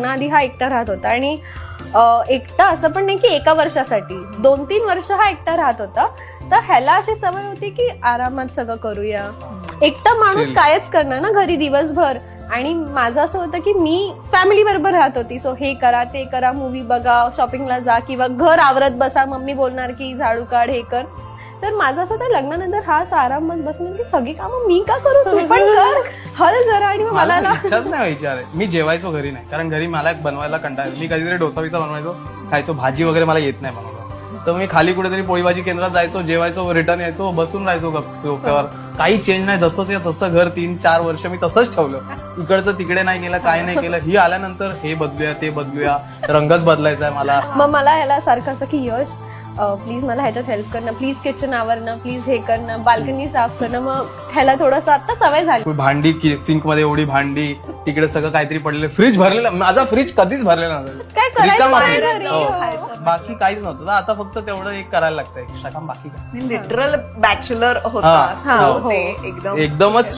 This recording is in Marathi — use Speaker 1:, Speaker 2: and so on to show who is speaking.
Speaker 1: आधी हा एकटा राहत होता आणि एकटा असं पण नाही की एका वर्षासाठी 2-3 वर्ष हा एकटा राहत होता. तर ह्याला अशी सवय होती की आरामात सगळं करूया. एकटा माणूस कायच करणार ना घरी दिवसभर. आणि माझं असं होतं की मी फॅमिली बरोबर राहत होती. सो हे करा ते करा, मूवी बघा, शॉपिंगला जा किंवा घर आवरत बसा. मम्मी बोलणार की झाडू काढ, हे कर. तर माझं असं होतं लग्नानंतर हा आरामात बसून की सगळी कामं मी का करू, तू पण कर, हल जरा. आणि मला
Speaker 2: इच्छाच नाही व्हायची. अरे मी जेवायचो घरी नाही, कारण घरी मला बनवायला कंटाळा. मी कधीतरी डोसा बिसा बनवायचो, खायचो. भाजी वगैरे मला येत नाही बनवायला. तर मी खाली कुठेतरी पोळी भाजी केंद्रात जायचो, जेवायचो, रिटर्न यायचो, बसून राहायचो सोफ्यावर. काही चेंज नाही, जसंच तसं घर 3-4 वर्ष मी तसंच ठेवलं. इकडचं तिकडे नाही गेलं, काय नाही केलं. ही आल्यानंतर हे बदलूया ते बदलूया, रंगच बदलायचा आहे मला.
Speaker 1: मग मला ह्याला सारखं असं की यश प्लीज मला ह्याच्यात हेल्प करणं, प्लीज किचन आवरणं, प्लीज हे करणं, बाल्कनी साफ करणं. मग ह्याला थोडंसं आता सवय झाली.
Speaker 2: भांडी सिंक मध्ये एवढी भांडी, तिकडे सगळं काहीतरी पडलेलं. फ्रीज भरलेलं, माझा फ्रीज कधीच भरलेला
Speaker 1: काय करायचं
Speaker 2: नव्हता.
Speaker 1: घरी?
Speaker 2: बाकी काहीच नव्हतं. आता फक्त तेवढं एक करायला लागतं एक्स्ट्रा काम, बाकी काय
Speaker 3: लिटरल बॅचलर होता.
Speaker 2: हा,
Speaker 3: ते एकदम
Speaker 2: एकदमच